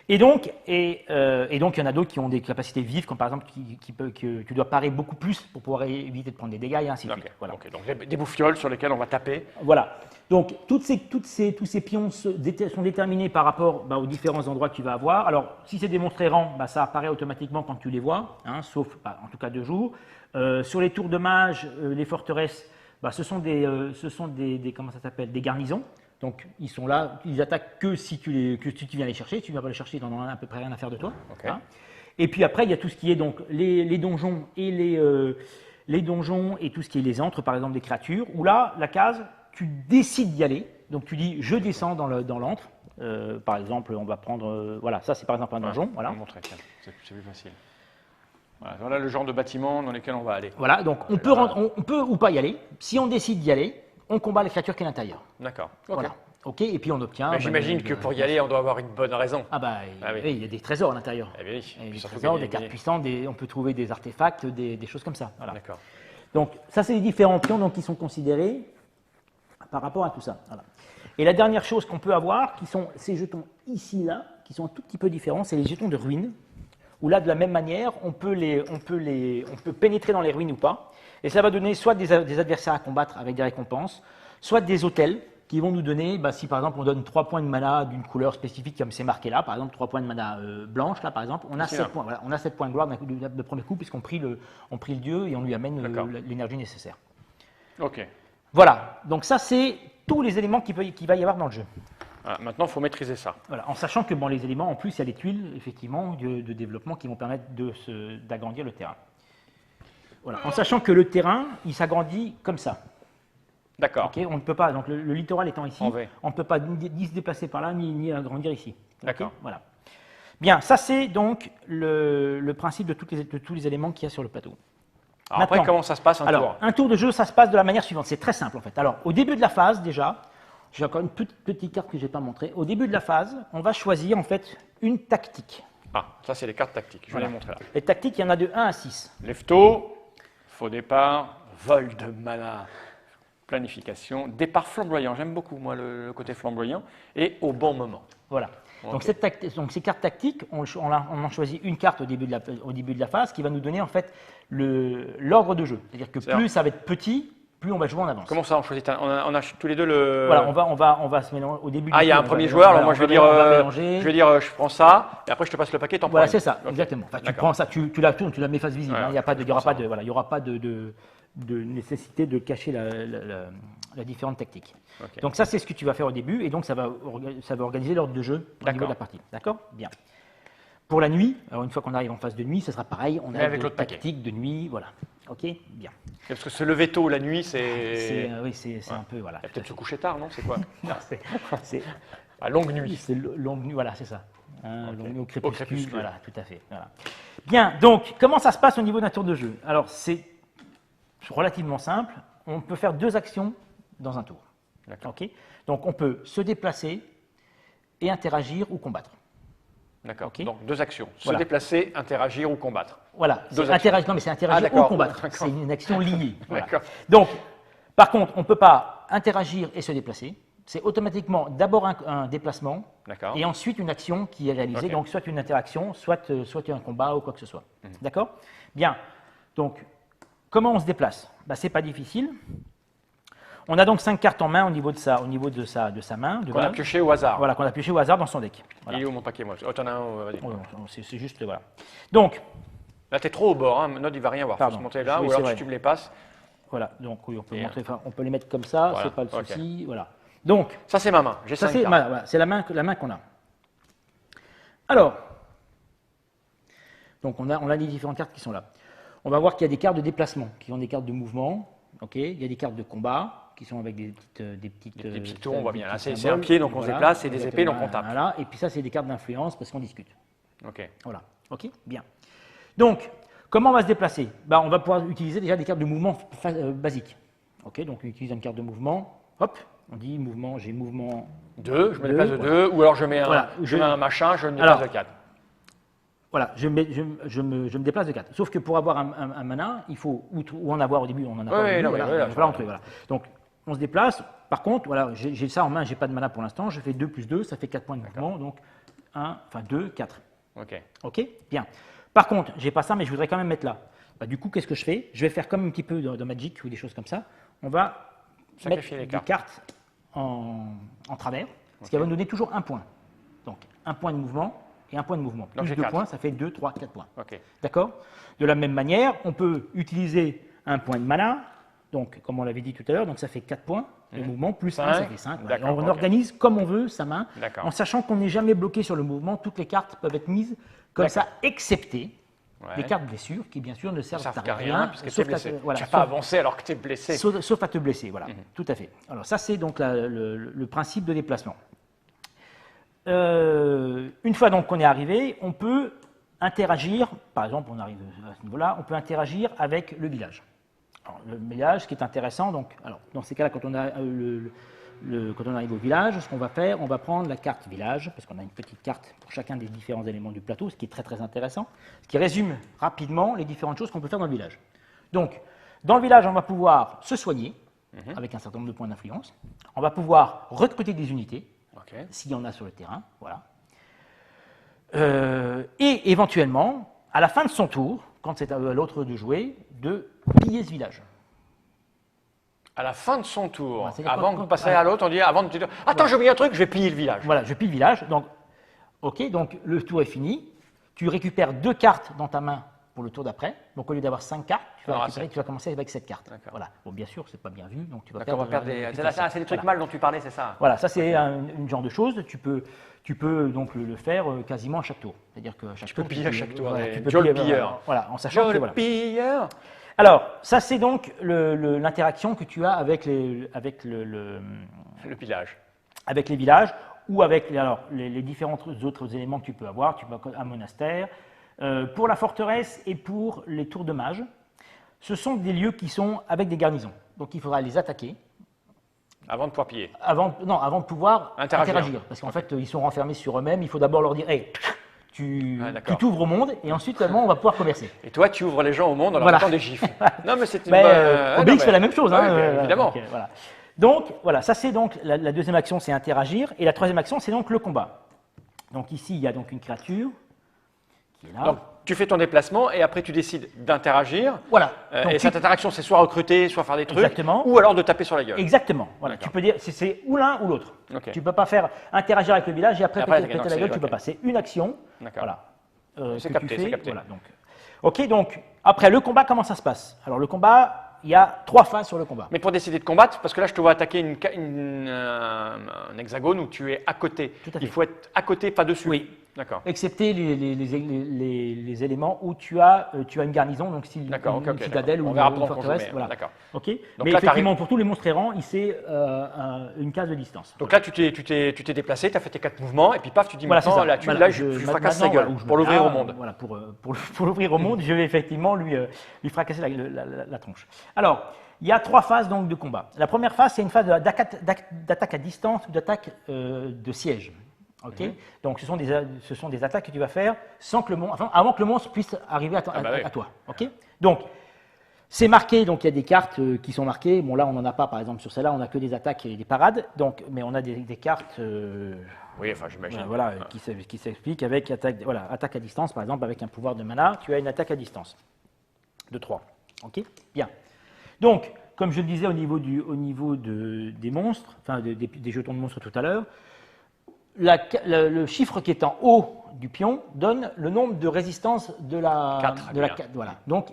Et donc, il y en a d'autres qui ont des capacités vives, comme par exemple que tu dois parer beaucoup plus pour pouvoir éviter de prendre des dégâts et ainsi de suite. Ok, Voilà. ok. Donc des bouffioles sur lesquelles on va taper. Voilà. Donc, tous ces pions sont déterminés par rapport aux différents endroits que tu vas avoir. Alors, si c'est des monstres errants, ça apparaît automatiquement quand tu les vois, hein, sauf en tout cas de jour. Sur les tours de mages, les forteresses, ce sont des comment ça s'appelle, des garnisons. Donc, ils sont là, ils attaquent que si tu viens les chercher. Si tu ne viens pas les chercher, ils n'en ont à peu près rien à faire de toi. Ok. Hein. Et puis après, il y a tout ce qui est donc les donjons et les donjons et tout ce qui est les antres, par exemple des créatures, où là, la case, tu décides d'y aller. Donc, tu dis, je descends dans l'antre. Par exemple, on va prendre, voilà, ça c'est par exemple un donjon. Voilà. Je vais vous montrer, tiens, c'est plus facile. Voilà le genre de bâtiment dans lesquels on va aller. Voilà, donc on peut ou pas y aller. Si on décide d'y aller, on combat les créatures qui sont à l'intérieur. D'accord. Ok. Voilà. Ok, et puis on obtient. Mais j'imagine que pour y aller, on doit avoir une bonne raison. Ah oui. oui, il y a des trésors à l'intérieur. Eh bien oui. Il y a Puis des surtout trésors, qu'il y a des cartes puissantes, on peut trouver des artefacts, des choses comme ça. Voilà. D'accord. Donc ça, c'est les différents pions donc, qui sont considérés par rapport à tout ça. Voilà. Et la dernière chose qu'on peut avoir, qui sont ces jetons ici, là, qui sont un tout petit peu différents, c'est les jetons de ruines, où là, de la même manière, on peut pénétrer dans les ruines ou pas. Et ça va donner soit des adversaires à combattre avec des récompenses, soit des hôtels qui vont nous donner, si par exemple on donne 3 points de mana d'une couleur spécifique comme c'est marqué là, par exemple 3 points de mana blanche, là par exemple, on a 7 points, voilà, on a 7 points de gloire de premier coup puisqu'on prie le dieu et on lui amène l'énergie nécessaire. Ok. Voilà, donc ça c'est tous les éléments qu'il va y avoir dans le jeu. Ah, maintenant, il faut maîtriser ça. Voilà, en sachant que les éléments, en plus, il y a les tuiles, effectivement, de développement qui vont permettre d'agrandir le terrain. Voilà, en sachant que le terrain, il s'agrandit comme ça. D'accord. Okay, on ne peut pas, donc le littoral étant ici, En V. on ne peut pas ni se déplacer par là, ni agrandir ici. D'accord. Okay, voilà. Bien, ça c'est donc le principe de tous les éléments qu'il y a sur le plateau. Alors après, comment ça se passe un tour? Un tour de jeu, ça se passe de la manière suivante. C'est très simple en fait. Alors, au début de la phase, déjà, j'ai encore une petite carte que je n'ai pas montrée. Au début de la phase, on va choisir en fait une tactique. Ah, ça c'est les cartes tactiques. Je vais Voilà. les montrer là. Les tactiques, il y en a de 1 à 6. Lève-tôt, faux départ, vol de mana, planification, départ flamboyant. J'aime beaucoup moi le côté flamboyant et au bon moment. Voilà. Okay. Donc ces cartes tactiques, on en choisit une carte au début de la phase qui va nous donner en fait l'ordre de jeu. C'est-à-dire que plus ça va être petit, plus on va jouer en avance. Comment ça, on choisit on a tous les deux le. Voilà, on va se mélanger au début. Ah, il y a un premier joueur. Alors moi je vais dire, je prends ça et après je te passe le paquet. Voilà, c'est ça, exactement. Enfin, tu prends ça, tu la tournes, tu la mets face visible. Il n'y aura pas de nécessité de cacher la différente tactique. Okay. Donc ça, c'est ce que tu vas faire au début, et donc ça va organiser l'ordre de jeu au niveau de la partie. D'accord? Bien. Pour la nuit, alors une fois qu'on arrive en phase de nuit, ce sera pareil, on a avec l'autre tactique de nuit, voilà. Ok? Bien. Parce que se lever tôt la nuit, c'est... Oui, c'est un peu, voilà. Peut-être se coucher tard, non? C'est quoi? Non, c'est... À longue nuit. C'est longue nuit, voilà, c'est ça. Longue nuit au crépuscule, voilà, tout à fait. Voilà. Bien, donc, comment ça se passe au niveau d'un tour de jeu? Alors, c'est relativement simple. On peut faire 2 actions dans un tour. Okay. Donc, on peut se déplacer et interagir ou combattre. D'accord. Okay. Donc, 2 actions. Se déplacer, interagir ou combattre. Voilà. Non, mais c'est interagir ou combattre. C'est une action liée. Voilà. Donc, par contre, on ne peut pas interagir et se déplacer. C'est automatiquement d'abord un déplacement et ensuite une action qui est réalisée. Donc, soit une interaction, soit un combat ou quoi que ce soit. D'accord? Bien. Donc, comment on se déplace? Ce n'est pas difficile. On a donc 5 cartes en main au niveau de sa main. Qu'on a pioché au hasard. Voilà, qu'on a pioché au hasard dans son deck. Voilà. Il est où mon paquet, moi? Oh, t'en as un, vas-y. C'est juste, voilà. Donc. Là, t'es trop au bord, hein. Nod, il va rien voir. Il faut se monter là, ou alors tu me les passes. Voilà, donc oui, on peut Et montrer, enfin, on peut les mettre comme ça, Voilà, c'est pas le ok. souci. Voilà. Donc, Ça, c'est ma main. J'ai ça 5 c'est cartes. voilà, c'est la main qu'on a. Alors, donc on a les différentes cartes qui sont là. On va voir qu'il y a des cartes de déplacement, qui ont des cartes de mouvement. Ok, il y a des cartes de combat qui sont avec des petits pitons, on voit bien. Là, c'est un symboles. pied, donc on se Voilà, déplace, et des épées, donc on tape. Voilà, et puis ça, c'est des cartes d'influence parce qu'on discute. Ok. Voilà, ok, bien. Donc, comment on va se déplacer? On va pouvoir utiliser déjà des cartes de mouvement basiques. Ok, donc on utilise une carte de mouvement. Hop, on dit mouvement, j'ai mouvement 2, je me Deux, déplace de voilà. 2, ou alors je mets un, Voilà, je mets un machin, je me déplace Alors, de 4. Voilà, je me déplace de 4. Sauf que pour avoir un mana, il faut ou en avoir au début, on en a pas au début, voilà, il va falloir en trouver, voilà. Donc, on se déplace. Par contre, voilà, j'ai ça en main, j'ai pas de mana pour l'instant. Je fais 2 plus 2, ça fait 4 points de mouvement. Donc, 2, 4. Ok. Ok, bien. Par contre, j'ai pas ça, mais je voudrais quand même mettre là. Du coup, qu'est-ce que je fais? Je vais faire comme un petit peu dans Magic ou des choses comme ça. On va Sacrifier mettre les des cartes en travers, ce qui va nous donner toujours un point. Donc, un point de mouvement et un point de mouvement. Donc, Plus j'ai 2 quatre. points, ça fait 2, 3, 4 points. Ok. D'accord? De la même manière, on peut utiliser un point de mana, donc comme on l'avait dit tout à l'heure, donc ça fait 4 points de mouvement, plus 1, ça Cinq. fait 5. D'accord, On ok. organise comme on veut sa main, D'accord. en sachant qu'on n'est jamais bloqué sur le mouvement, toutes les cartes peuvent être mises comme ça, excepté Ouais. les cartes blessures, qui bien sûr ne servent Ça à sert à rien, rien, puisque tu es sauf blessé. voilà, Tu n'as pas sauf- avancé alors que tu es blessé. sauf à te blesser, voilà, tout à fait. Alors ça, c'est donc le principe de déplacement. Une fois donc qu'on est arrivé, on peut interagir, par exemple, on arrive à ce niveau-là, on peut interagir avec le village. Alors, le village, ce qui est intéressant, donc, alors, dans ces cas-là, quand on a quand on arrive au village, ce qu'on va faire, on va prendre la carte village, parce qu'on a une petite carte pour chacun des différents éléments du plateau, ce qui est très très intéressant, ce qui résume rapidement les différentes choses qu'on peut faire dans le village. Donc, dans le village, on va pouvoir se soigner, avec un certain nombre de points d'influence. On va pouvoir recruter des unités, Ok. s'il y en a sur le terrain, voilà. Et éventuellement, à la fin de son tour, quand c'est à l'autre de jouer, de piller ce village. À la fin de son tour, Ouais, c'est-à-dire avant quand- de passer voilà. à l'autre, on dit attends, Voilà. j'ai oublié un truc, je vais piller le village. Voilà, je pille le village. Donc, ok, donc le tour est fini. Tu récupères 2 cartes dans ta main pour le tour d'après. Donc, au lieu d'avoir 5 cartes, tu vas commencer avec 7 cartes. D'accord. Voilà. Bon, bien sûr, c'est pas bien vu, donc tu vas D'accord, on va perdre des. C'est les trucs Voilà. mal dont tu parlais, c'est ça? Voilà, ça c'est une genre de chose. Tu peux donc le faire quasiment à chaque tour. C'est-à-dire que à chaque tour, piller à chaque tour, voilà, des tu peux Joe le piller, pilleur. voilà, en sachant que Le voilà. pilleur. Alors, ça c'est donc l'interaction que tu as avec avec Le pillage. avec les villages ou avec les différents autres éléments que tu peux avoir. Tu peux avoir un monastère. Pour la forteresse et pour les tours de mages, ce sont des lieux qui sont avec des garnisons. Donc il faudra les attaquer Avant de pouvoir piller. avant de pouvoir Interagir. interagir. Parce qu'en fait, ils sont renfermés sur eux-mêmes. Il faut d'abord leur dire hey, tu d'accord. t'ouvres au monde et ensuite seulement on va pouvoir commercer. Et toi, tu ouvres les gens au monde en leur Voilà. mettant des gifles. Non, mais c'était. Obélix fait la même chose. Ouais, hein, évidemment. donc, voilà. Donc, voilà, ça c'est donc la deuxième action, c'est interagir. Et la troisième action, c'est donc le combat. Donc ici, il y a donc une créature qui est là. Donc, tu fais ton déplacement et après, tu décides d'interagir. Voilà. Donc, Et tu- cette interaction, c'est soit recruter, soit faire des trucs. Exactement. Ou alors de taper sur la gueule. Exactement. Voilà. D'accord. Tu peux dire, c'est ou l'un ou l'autre. Ok. Tu ne peux pas faire interagir avec le village et après, Après, péter non, la c'est- gueule, tu ok. peux pas. C'est une action. D'accord. Voilà. C'est que capté, tu c'est fais, capté. voilà, donc. Ok, donc après le combat, comment ça se passe? Alors le combat, il y a 3 phases sur le combat. Mais pour décider de combattre, parce que là, je te vois attaquer un hexagone où tu es à côté. Tout à fait. Il faut être à côté, pas dessus. Oui. D'accord. Excepté les éléments où tu as une garnison, donc style D'accord, une ok, ok, citadelle d'accord. ou On verra une pendant qu'on forteresse. joue, mais Voilà. d'accord. Ok. Donc Mais là, effectivement, pour tous les monstres errants, il c'est une case de distance. Donc là, tu t'es déplacé, tu as fait tes 4 mouvements, et puis paf, tu dis Voilà, c'est maintenant, ça. là, tu Voilà, je fracasse sa maintenant, gueule voilà, où je pour me l'ouvrir bats, au monde. Voilà, pour l'ouvrir au monde, je vais effectivement lui fracasser la tronche. Alors, il y a 3 phases donc de combat. La première phase, c'est une phase d'attaque à distance ou d'attaque de siège. Ok. Donc, ce sont des attaques que tu vas faire sans que avant que le monstre puisse arriver à oui. toi. Ok. Donc, c'est marqué, donc il y a des cartes qui sont marquées. Bon, là, on n'en a pas, par exemple, sur celle-là, on n'a que des attaques et des parades. Donc, mais on a des cartes. Oui, enfin, j'imagine. Voilà, qui s'explique avec attaque à distance, par exemple, avec un pouvoir de mana, tu as une attaque à distance de 3. Ok. Bien. Donc, comme je le disais au niveau des monstres, enfin des jetons de monstres tout à l'heure, le chiffre qui est en haut du pion donne le nombre de résistances de la Quatre, de la bien. voilà. Donc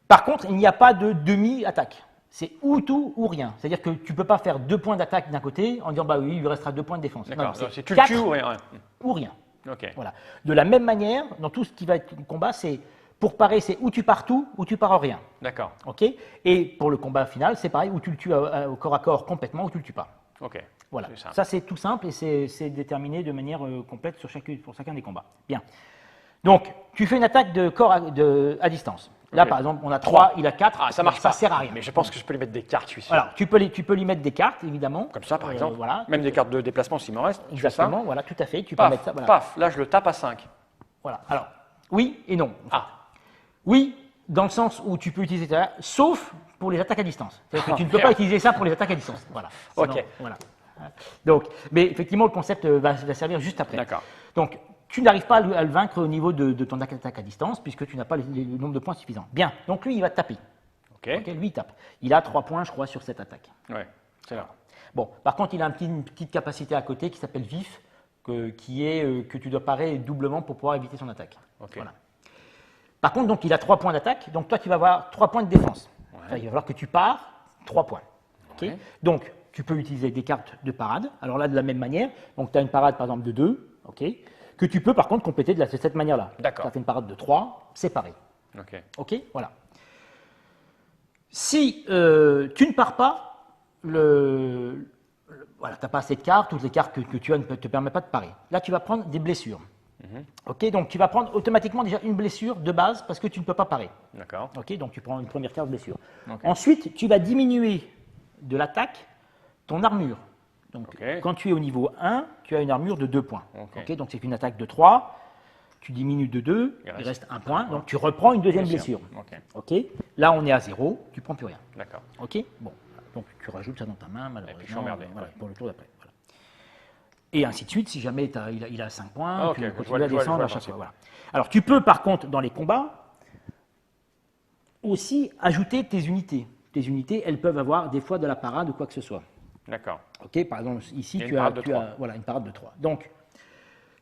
Par contre, il n'y a pas de demi-attaque. C'est ou tout ou rien. C'est-à-dire que tu ne peux pas faire 2 points d'attaque d'un côté en disant bah oui, il lui restera 2 points de défense. D'accord. Non, C'est tu le tues ou rien. ou rien. Ok. Voilà. De la même manière, dans tout ce qui va être combat, c'est pour parer, c'est ou tu pars tout ou tu pars rien. D'accord. Ok. Et pour le combat final, c'est pareil, ou tu le tues au corps à corps complètement ou tu le tues pas. Ok. Voilà. C'est simple. Ça, c'est tout simple et c'est déterminé de manière complète pour chacun des combats. Bien. Donc, tu fais une attaque de corps à distance. Là, Ok. par exemple, on a 3, il a 4. Ah, ça marche pas. Ça sert à rien. Mais je pense que je peux lui mettre des cartes, je suis sûr. Alors, tu peux lui mettre des cartes, évidemment. Comme ça, par exemple. Voilà. Même des cartes de déplacement s'il m'en reste. Je fais ça. Exactement, voilà, tout à fait. Tu peux Paf, mettre ça. Voilà. paf. Là, je le tape à 5. Voilà. Alors, oui et non. Ah. Oui, dans le sens où tu peux utiliser ça, sauf pour les attaques à distance. C'est-à-dire que tu ne peux Merde. pas utiliser ça pour les attaques à distance. Voilà. Sinon, Ok. Voilà. Donc, mais effectivement, le concept va servir juste après. D'accord. Donc, tu n'arrives pas à le vaincre au niveau de ton attaque à distance, puisque tu n'as pas le nombre de points suffisant. Bien. Donc, lui, il va te taper. Ok. Ok, lui, il tape. Il a 3 points, je crois, sur cette attaque. Ouais. C'est là. Bon, par contre, il a une petite capacité à côté qui s'appelle vif, que tu dois parer doublement pour pouvoir éviter son attaque. Ok. Voilà. Par contre, donc, il a 3 points d'attaque, donc toi, tu vas avoir 3 points de défense. Ouais. Enfin, il va falloir que tu pars 3 points. Ok. Ouais. Donc, tu peux utiliser des cartes de parade. Alors là, de la même manière, donc tu as une parade, par exemple, de 2, ok, que tu peux, par contre, compléter de cette manière-là. D'accord. Tu as fait une parade de 3, séparée. Ok. Ok, voilà. Si tu ne pars pas, voilà, tu n'as pas assez de cartes, toutes les cartes que tu as ne te permettent pas de parer. Là, tu vas prendre des blessures. Ok, donc tu vas prendre automatiquement déjà une blessure de base parce que tu ne peux pas parer. D'accord. Ok, donc tu prends une première carte de blessure. Ok. Ensuite, tu vas diminuer de l'attaque ton armure. Donc, Ok. quand tu es au niveau 1, tu as une armure de 2 points. Ok. Ok, donc c'est une attaque de 3, tu diminues de 2, il reste 1 point, donc tu reprends une deuxième blessure. Ok. Ok, là on est à 0, tu prends plus rien. D'accord. Ok, bon, donc tu rajoutes ça dans ta main, malheureusement. je suis emmerdé, Voilà, ouais. pour le tour d'après. Voilà. Et ainsi de suite, si jamais il a 5 points, Ah, ok, tu je vois continues le- à je vois le descendre à chaque principe. fois. Voilà. Alors tu peux par contre, dans les combats, aussi ajouter tes unités. Tes unités, elles peuvent avoir des fois de la parade ou quoi que ce soit. D'accord. Ok, par exemple, ici, Il y a tu une as, parade de tu 3. as voilà, une parade de 3. Donc,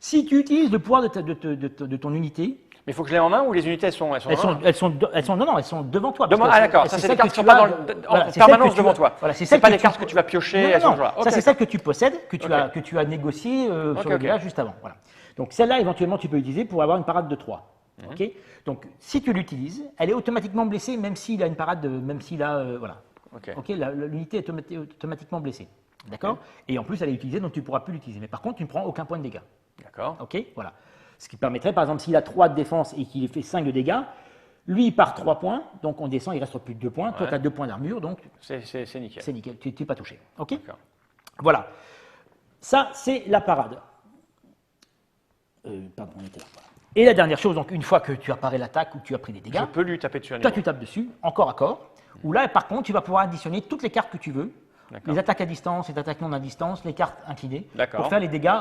si tu utilises le pouvoir de ton unité, Mais il faut que je l'ai en main ou les unités elles sont en main non, elles sont devant toi. Devant- parce que ah d'accord, ça c'est des cartes qui sont pas en c'est permanence celles que tu devant as- toi. Voilà, c'est C'est celles pas que des cartes que tu vas piocher. Non, elles sont non, là. ça Ok, c'est celle que tu possèdes, que Ok. tu as négocié sur le ok. gars juste avant. Voilà. Donc celle-là, éventuellement, tu peux utiliser pour avoir une parade de 3. Mhm. Ok. Donc si tu l'utilises, elle est automatiquement blessée, même s'il a une parade, même s'il a, voilà. Ok. Ok, l'unité est automatiquement blessée. D'accord. Et en plus, elle est utilisée, donc tu ne pourras plus l'utiliser. Mais par contre, tu ne prends aucun point de dégâts. D'accord. Ok, voilà. Ce qui permettrait, par exemple, s'il a 3 de défense et qu'il fait 5 de dégâts, lui, il part 3 points, donc on descend, il reste plus que 2 points. Toi, Ouais. tu as 2 points d'armure, donc C'est nickel. c'est nickel, tu n'es pas touché. Ok. D'accord. Voilà. Ça, c'est la parade. Pardon, on était là. Voilà. Et la dernière chose, donc une fois que tu as paré l'attaque ou que tu as pris des Je dégâts, peux lui taper dessus à toi, nouveau. tu tapes dessus, en corps à corps, où là, par contre, tu vas pouvoir additionner toutes les cartes que tu veux, D'accord. les attaques à distance, les attaques non à distance, les cartes inclinées, D'accord. pour faire les dégâts,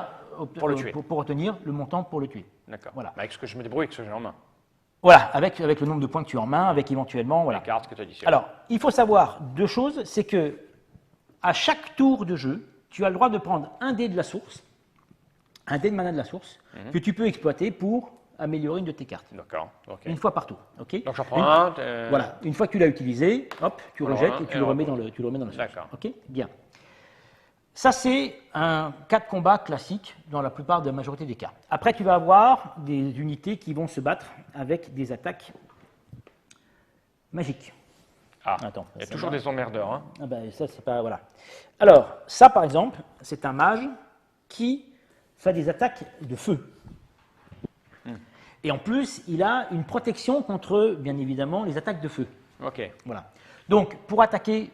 Pour le tuer. pour obtenir le montant pour le tuer. D'accord. Voilà. Avec ce que je me débrouille, avec ce que j'ai en main. Voilà, avec le nombre de points que tu as en main, avec éventuellement, voilà. Les cartes que tu as dit. Alors, il faut savoir 2 choses, c'est que à chaque tour de jeu, tu as le droit de prendre un dé de la source, un dé de mana de la source, que tu peux exploiter pour améliorer une de tes cartes. D'accord. Ok. Une fois par tour. Ok. Donc j'en prends un. Voilà. Une fois que tu l'as utilisé, hop, tu Alors, rejettes un, et et tu le on remets repose. dans la source. D'accord. Ok. Bien. Ça, c'est un cas de combat classique dans la plupart de la majorité des cas. Après, tu vas avoir des unités qui vont se battre avec des attaques magiques. Ah. Attends, Il y a ça toujours va. des emmerdeurs. Hein. Ah ben, ça, c'est pas. Voilà. Alors, ça, par exemple, c'est un mage qui fait des attaques de feu. Et en plus, il a une protection contre, bien évidemment, les attaques de feu. Ok. Voilà. Donc, pour attaquer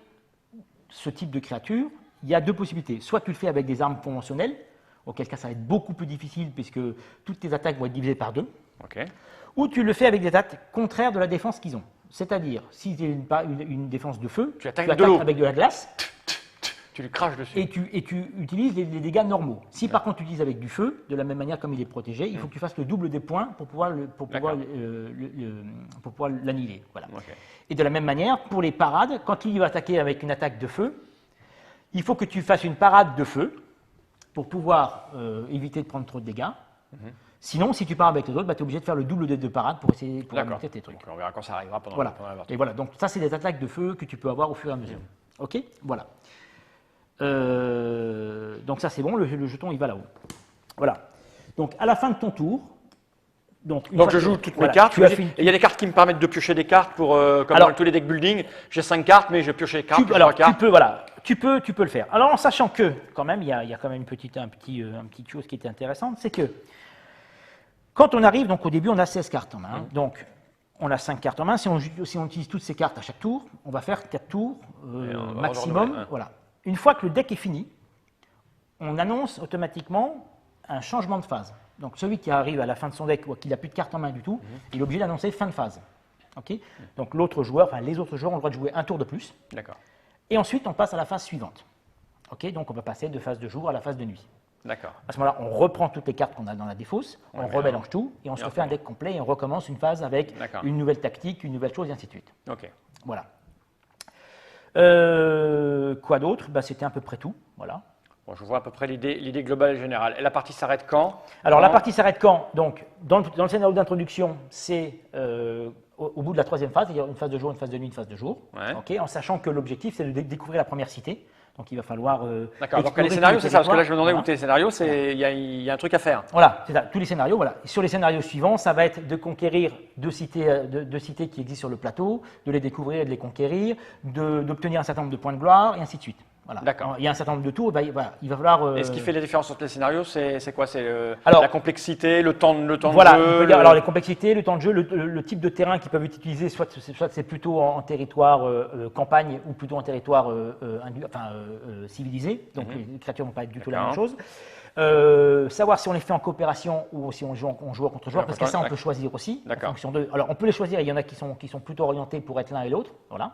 ce type de créature, il y a 2 possibilités. Soit tu le fais avec des armes conventionnelles, auquel cas ça va être beaucoup plus difficile puisque toutes tes attaques vont être divisées par 2. Ok. Ou tu le fais avec des attaques contraires de la défense qu'ils ont. C'est-à-dire, si tu as une défense de feu, Tu attaques de l'eau. avec de la glace Tu lui craches dessus. et tu utilises les dégâts normaux. Si par contre tu utilises avec du feu, de la même manière comme il est protégé, il faut que tu fasses le double des points pour pouvoir l'annihiler. Voilà. Ok. Et de la même manière, pour les parades, quand il va attaquer avec une attaque de feu, il faut que tu fasses une parade de feu pour pouvoir éviter de prendre trop de dégâts. Sinon, si tu pars avec les autres, tu es obligé de faire le double de parade pour essayer de D'accord. monter tes trucs. Donc, on verra quand ça arrivera pendant, Voilà. pendant la partie. Et voilà, donc ça, c'est des attaques de feu que tu peux avoir au fur et à mesure. Ok. Voilà. Donc ça, c'est bon, le jeton, il va là-haut. Voilà. Donc, à la fin de ton tour, donc je joue toutes mes cartes. Il y a des cartes qui me permettent de piocher des cartes pour, comme dans tous les decks building. J'ai 5 cartes, mais je vais piocher les cartes. Tu peux le faire. Alors, en sachant que, quand même, il y a quand même une petite chose qui était intéressante, c'est que quand on arrive, donc au début, on a 16 cartes en main. Donc, on a 5 cartes en main. Si on utilise toutes ces cartes à chaque tour, on va faire 4 tours maximum. Voilà. Une fois que le deck est fini, on annonce automatiquement un changement de phase. Donc, celui qui arrive à la fin de son deck ou qui n'a plus de cartes en main du tout, il est obligé d'annoncer fin de phase. Okay. Donc, les autres joueurs ont le droit de jouer un tour de plus. D'accord. Et ensuite, on passe à la phase suivante. Okay. Donc, on va passer de phase de jour à la phase de nuit. D'accord. À ce moment-là, on reprend toutes les cartes qu'on a dans la défausse, on remélange tout et on se refait un deck complet et on recommence une phase avec une nouvelle tactique, une nouvelle chose et ainsi de suite. Ok. Voilà. Quoi d'autre? C'était à peu près tout. Voilà. Bon, je vois à peu près l'idée globale et générale. Et la partie s'arrête quand? Alors, la partie s'arrête quand? Donc, dans le scénario d'introduction, c'est au bout de la troisième phase, il y a une phase de jour, une phase de nuit, une phase de jour. Ouais. Okay, en sachant que l'objectif, c'est de découvrir la première cité. Donc, il va falloir. D'accord, donc les scénarios, c'est ça, parce que là, je me demandais où tes scénarios, il y a un truc à faire. Voilà, c'est ça, tous les scénarios, voilà. Et sur les scénarios suivants, ça va être de conquérir deux cités qui existent sur le plateau, de les découvrir et de les conquérir, d'obtenir un certain nombre de points de gloire, et ainsi de suite. Voilà. D'accord. Il y a un certain nombre de tours, il va falloir. Et ce qui fait la différence entre les scénarios, c'est quoi? C'est Alors, la complexité, le temps de voilà, jeu. On peut dire, alors les complexités, le temps de jeu, le type de terrain qu'ils peuvent utiliser, soit c'est plutôt en territoire campagne ou plutôt en territoire civilisé. Donc les créatures ne vont pas être du tout la même chose. Savoir si on les fait en coopération ou si on joue contre joueur, parce que ça on peut choisir aussi. En fonction de. Alors on peut les choisir. Il y en a qui sont plutôt orientés pour être l'un et l'autre. Voilà.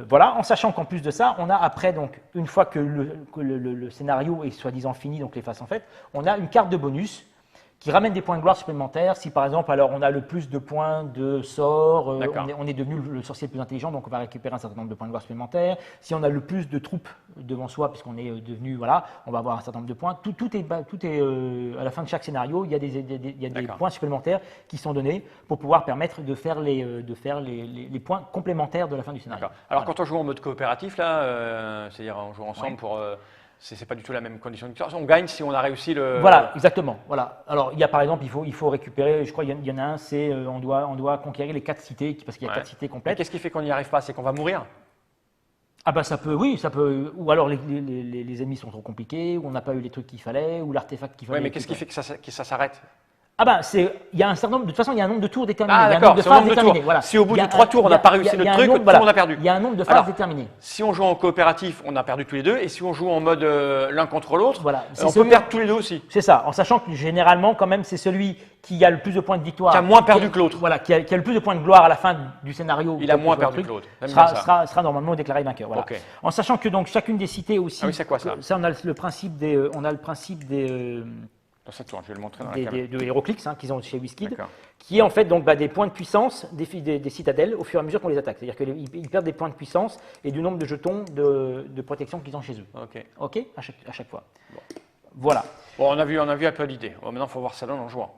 Voilà, en sachant qu'en plus de ça, on a après, donc, une fois que le scénario est soi-disant fini, donc les phases sont faites, on a une carte de bonus qui ramène des points de gloire supplémentaires. Si par exemple, alors on a le plus de points de sort, on est devenu le sorcier le plus intelligent, donc on va récupérer un certain nombre de points de gloire supplémentaires. Si on a le plus de troupes devant soi, puisqu'on est devenu, voilà, on va avoir un certain nombre de points. Tout est à la fin de chaque scénario, il y a des points supplémentaires qui sont donnés pour pouvoir permettre de faire les points complémentaires de la fin du scénario. Alors quand on joue en mode coopératif, là, c'est-à-dire on joue ensemble pour... c'est pas du tout la même condition de victoire. On gagne si on a réussi le... Voilà, exactement. Voilà. Alors, il y a par exemple, il faut récupérer, je crois qu'il y en a un, c'est on doit conquérir les 4 cités, parce qu'il y a 4 cités complètes. Qu'est-ce qui fait qu'on n'y arrive pas? C'est qu'on va mourir? Ah bah ça peut, ou alors les ennemis sont trop compliqués, ou on n'a pas eu les trucs qu'il fallait, ou l'artefact qu'il fallait. Oui, mais qu'est-ce qui fait que ça s'arrête? Ah bah il y a un certain nombre, de toute façon il y a un nombre de tours déterminé. Ah d'accord, c'est le nombre de tours. Voilà. Si au bout de 3 tours on n'a pas réussi notre truc, tout le monde a perdu. Il y a un nombre de phases déterminé. Si on joue en coopératif, on a perdu tous les deux, et si on joue en mode l'un contre l'autre, on peut perdre tous les deux aussi. C'est ça, en sachant que généralement quand même c'est celui qui a le plus de points de victoire. Qui a moins perdu que l'autre. Voilà, qui a le plus de points de gloire à la fin du scénario. Il a moins perdu que l'autre. Sera normalement déclaré vainqueur. Voilà. Okay. En sachant que donc chacune des cités aussi. Ah oui, c'est quoi ça? Ça on a le principe des je vais le montrer dans de HeroClix qu'ils ont chez WizKid, qui est en fait donc des points de puissance des citadelles au fur et à mesure qu'on les attaque. C'est-à-dire qu'ils perdent des points de puissance et du nombre de jetons de protection qu'ils ont chez eux. Ok, à chaque fois. Bon. Voilà. Bon, on a vu un peu l'idée. Bon, maintenant, il faut voir ça en jouant.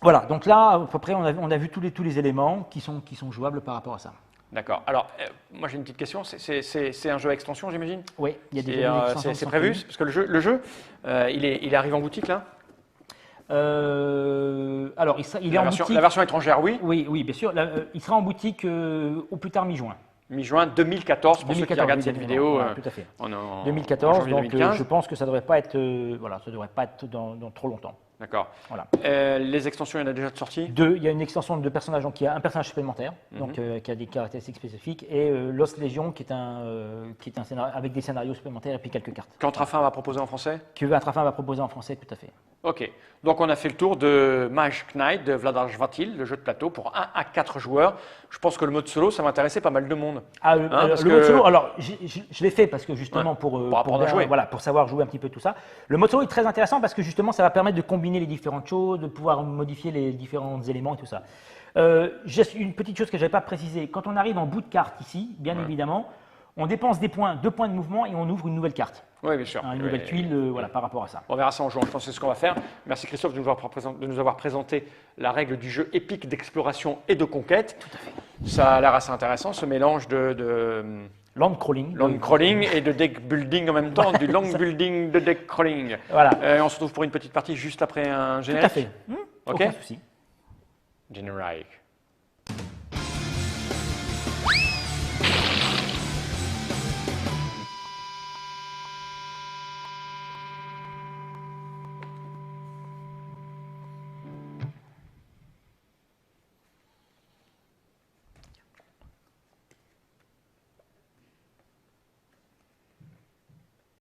Voilà, donc là, à peu près, on a vu tous les éléments qui sont jouables par rapport à ça. D'accord. Alors, moi j'ai une petite question. C'est un jeu à extension, j'imagine? Oui, il y a des extensions. C'est prévu? Parce que le jeu il arrive en boutique là? Alors, il est en boutique. La version étrangère, oui? Oui, bien sûr. Il sera en boutique au plus tard mi-juin. Mi-juin 2014, pour ceux qui regardent cette vidéo. Voilà, tout à fait. 2014, donc 2015. je pense que ça ne devrait pas être, dans trop longtemps. D'accord. Voilà. Les extensions, il y en a déjà de sorties? Il y a une extension de personnages, donc il y a un personnage supplémentaire, donc qui a des caractéristiques spécifiques, et Lost Legion, qui est un scénario avec des scénarios supplémentaires et puis quelques cartes. Qu'Antrafin va proposer en français? Que Antrafin va proposer en français, tout à fait. Ok. Donc on a fait le tour de Mage Knight de Vladar Žvatil, le jeu de plateau pour 1 à 4 joueurs. Je pense que le mode solo, ça va intéresser pas mal de monde. Le mode solo, alors je l'ai fait parce que justement pour savoir jouer un petit peu tout ça. Le mode solo est très intéressant parce que justement ça va permettre de combiner les différentes choses, de pouvoir modifier les différents éléments et tout ça. Une petite chose que je n'avais pas précisée, quand on arrive en bout de carte ici, bien évidemment, on dépense des points, 2 points de mouvement et on ouvre une nouvelle carte. Oui, bien sûr. Une nouvelle tuile voilà, par rapport à ça. On verra ça en jouant, je pense que c'est ce qu'on va faire. Merci Christophe de nous avoir présenté la règle du jeu épique d'exploration et de conquête. Tout à fait. Ça a l'air assez intéressant, ce mélange de Land crawling. land crawling et de deck building en même temps, du long building de deck crawling. Voilà. On se retrouve pour une petite partie juste après un générique. Tout à fait. Ok. Aucun souci. Générique.